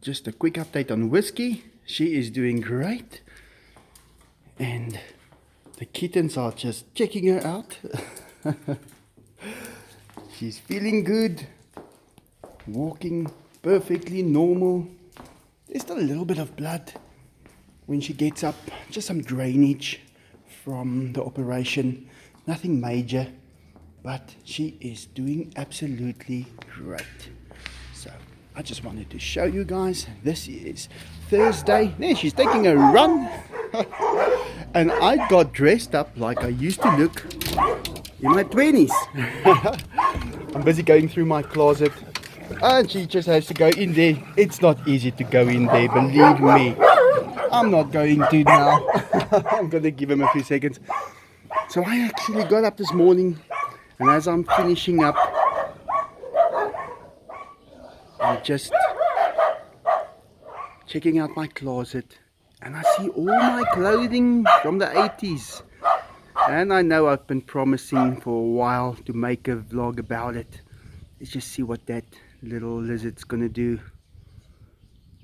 just a quick update on Whiskey. She is doing great, and the kittens are just checking her out. She's feeling good, walking perfectly normal. There's still a little bit of blood when she gets up, just some drainage from the operation, nothing major, but she is doing absolutely great. So I just wanted to show you guys, this is Thursday. There, she's taking a run. And I got dressed up like I used to look in my 20s. I'm busy going through my closet, and she just has to go in there. It's not easy to go in there, believe me. I'm not going to now. I'm going to give him a few seconds. So I actually got up this morning, and as I'm finishing up, I'm just checking out my closet, and I see all my clothing from the 80s. And I know I've been promising for a while to make a vlog about it. Let's just see what that little lizard's gonna do.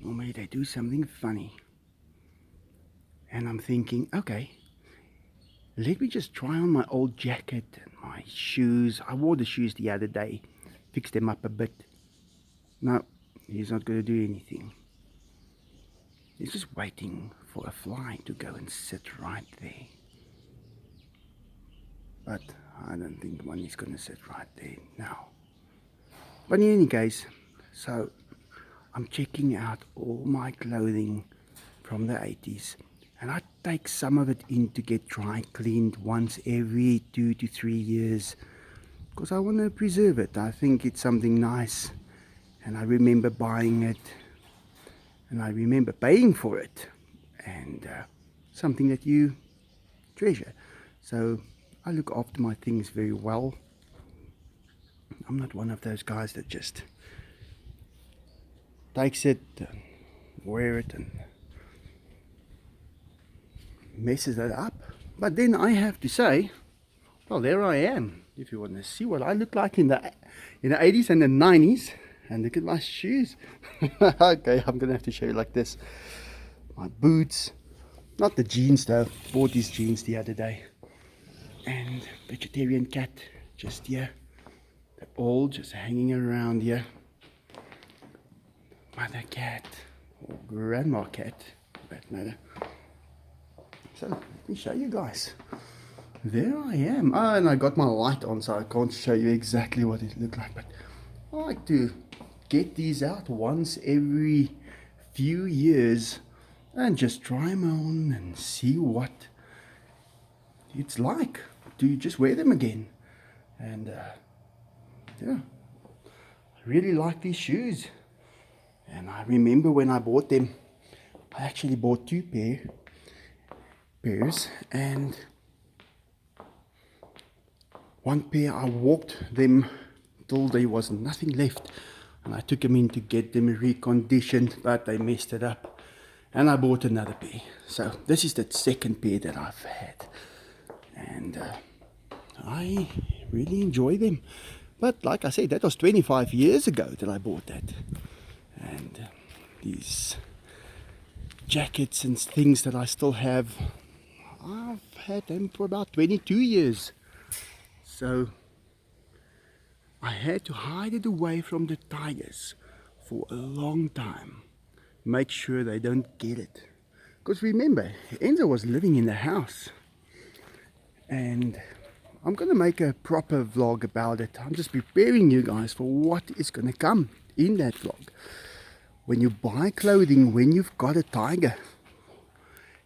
Normally they do something funny. And I'm thinking, okay, let me just try on my old jacket and my shoes. I wore the shoes the other day, fixed them up a bit. No, he's not gonna do anything. He's just waiting for a fly to go and sit right there. But I don't think one is going to sit right there now. But in any case, so I'm checking out all my clothing from the 80s. And I take some of it in to get dry cleaned once every 2 to 3 years. Because I want to preserve it. I think it's something nice. And I remember buying it. And I remember paying for it. And something that you treasure. So I look after my things very well. I'm not one of those guys that just takes it and wear it and messes it up. But then I have to say, well, there I am. If you want to see what I look like in the 80s and the 90s, and look at my shoes. Okay, I'm gonna have to show you like this. My boots, not the jeans though. Bought these jeans the other day. And vegetarian cat just here. They're all just hanging around here. Mother cat or grandma cat for that matter. So let me show you guys. There I am. Oh, and I got my light on, so I can't show you exactly what it looked like, but I like to get these out once every few years and just try them on and see what it's like to just wear them again. And yeah, I really like these shoes. And I remember when I bought them, I actually bought two pairs, and one pair I walked them till there was nothing left, and I took them in to get them reconditioned, but they messed it up, and I bought another pair. So this is the second pair that I've had. And I really enjoy them. But like I said, that was 25 years ago that I bought that. And these jackets and things that I still have, I've had them for about 22 years. So I had to hide it away from the tigers for a long time. Make sure they don't get it. Because remember, Enzo was living in the house. And I'm going to make a proper vlog about it. I'm just preparing you guys for what is going to come in that vlog. When you buy clothing, when you've got a tiger,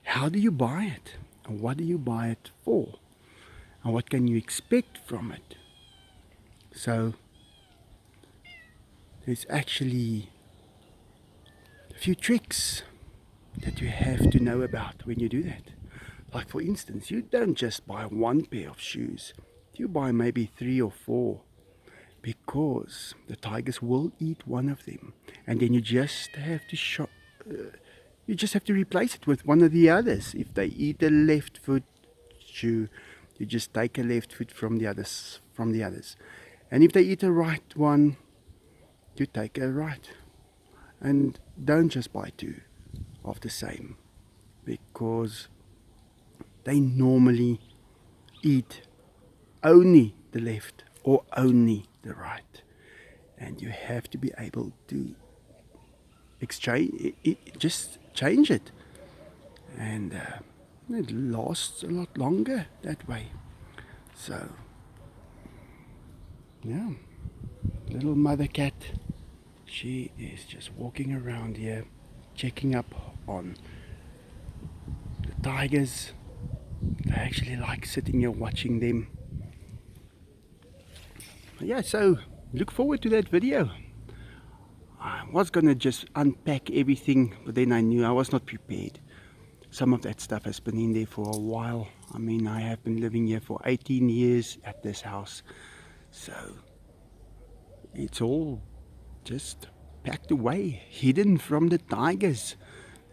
how do you buy it? And what do you buy it for? And what can you expect from it? So, there's actually a few tricks that you have to know about when you do that. Like for instance, you don't just buy one pair of shoes. You buy maybe 3 or 4. Because the tigers will eat one of them. And then you just have to you just have to replace it with one of the others. If they eat a left foot shoe, you just take a left foot from the others. And if they eat a right one, you take a right. And don't just buy two of the same, because they normally eat only the left or only the right, and you have to be able to just change it, and it lasts a lot longer that way. So yeah, little mother cat, she is just walking around here checking up on the tigers. I actually like sitting here watching them. Yeah, so look forward to that video. I was gonna just unpack everything, but then I knew I was not prepared. Some of that stuff has been in there for a while. I mean, I have been living here for 18 years at this house, so it's all just packed away, hidden from the tigers.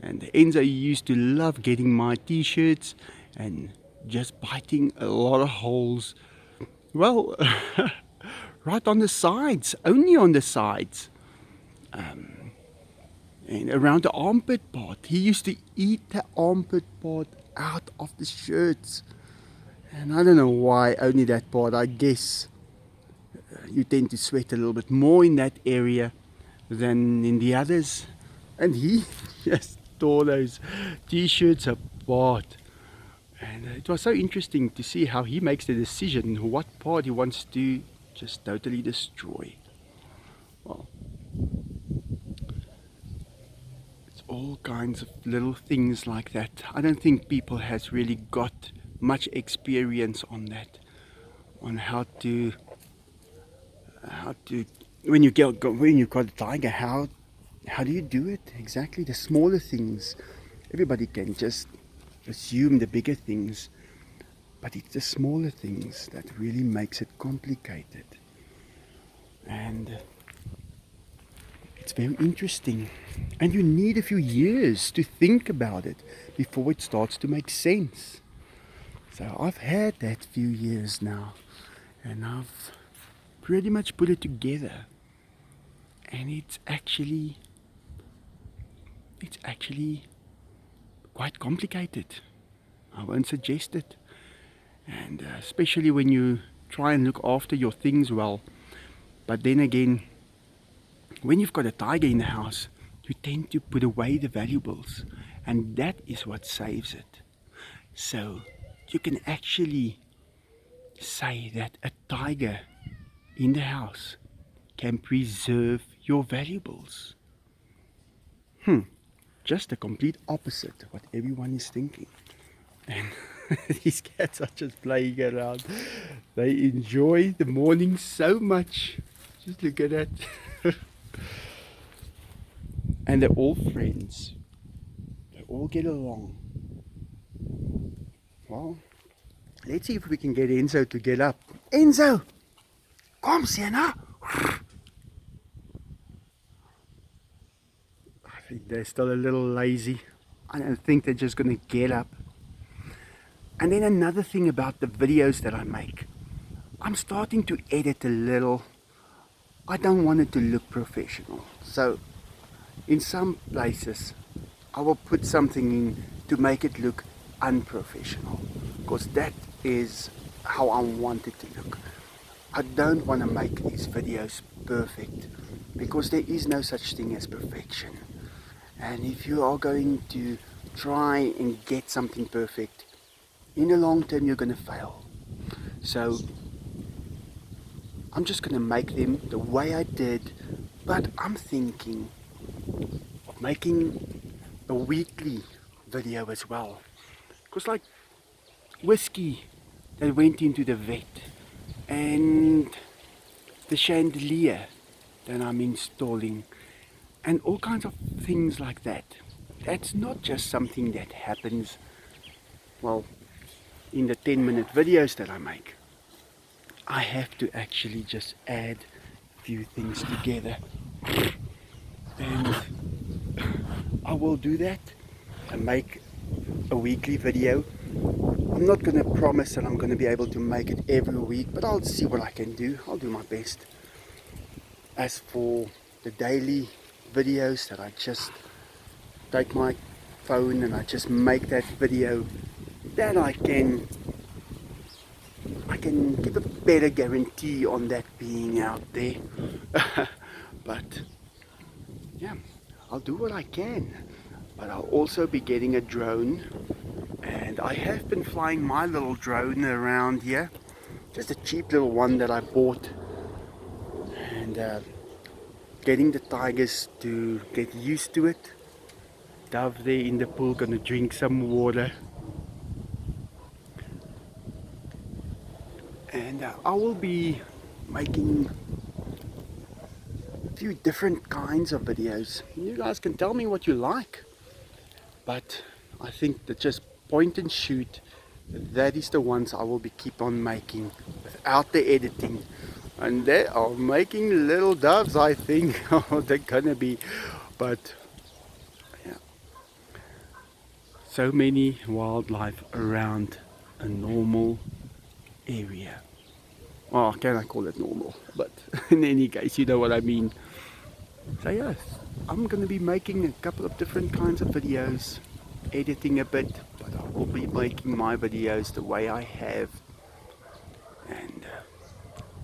And Enzo used to love getting my t-shirts and just biting a lot of holes. Well, right on the sides, only on the sides. And around the armpit part. He used to eat the armpit part out of the shirts. And I don't know why only that part. I guess you tend to sweat a little bit more in that area than in the others. And he just tore those t-shirts apart. And it was so interesting to see how he makes the decision what part he wants to just totally destroy. Well, it's all kinds of little things like that. I don't think people has really got much experience on that, on how to when you got a tiger, how do you do it exactly? The smaller things, everybody can just assume the bigger things, but it's the smaller things that really makes it complicated. And it's very interesting, and you need a few years to think about it before it starts to make sense. So I've had that few years now, and I've pretty much put it together, and it's actually quite complicated. I won't suggest it, and especially when you try and look after your things well. But then again, when you've got a tiger in the house, you tend to put away the valuables, and that is what saves it. So you can actually say that a tiger in the house can preserve your valuables. Just the complete opposite of what everyone is thinking. And these cats are just playing around. They enjoy the morning so much. Just look at that. And they're all friends. They all get along. Well, let's see if we can get Enzo to get up. Enzo! Kom, Sienna! I think they're still a little lazy. I don't think they're just going to get up. And then another thing about the videos that I make. I'm starting to edit a little. I don't want it to look professional. So, in some places, I will put something in to make it look unprofessional. Because that is how I want it to look. I don't want to make these videos perfect, because there is no such thing as perfection. And if you are going to try and get something perfect, in the long term you're going to fail. So I'm just going to make them the way I did, but I'm thinking of making a weekly video as well. Because like Whiskey that went into the vet, and the chandelier that I'm installing, and all kinds of things like that. That's not just something that happens, well, in the 10-minute videos that I make. I have to actually just add a few things together. And I will do that and make a weekly video. I'm not going to promise that I'm going to be able to make it every week, but I'll see what I can do. I'll do my best. As for the daily videos that I just take my phone and I just make that video, that I can give a better guarantee on that being out there. But yeah, I'll do what I can. But I'll also be getting a drone, and I have been flying my little drone around here, just a cheap little one that I bought, and getting the tigers to get used to it. Dove there in the pool, gonna drink some water. And I will be making a few different kinds of videos. You guys can tell me what you like, but I think that just point and shoot, that is the ones I will be keep on making without the editing. And they are making little doves, I think. Oh, they're gonna be, but yeah, so many wildlife around a normal area. Well, can I call it normal? But in any case, you know what I mean. So yes, I'm going to be making a couple of different kinds of videos, editing a bit, but I will be making my videos the way I have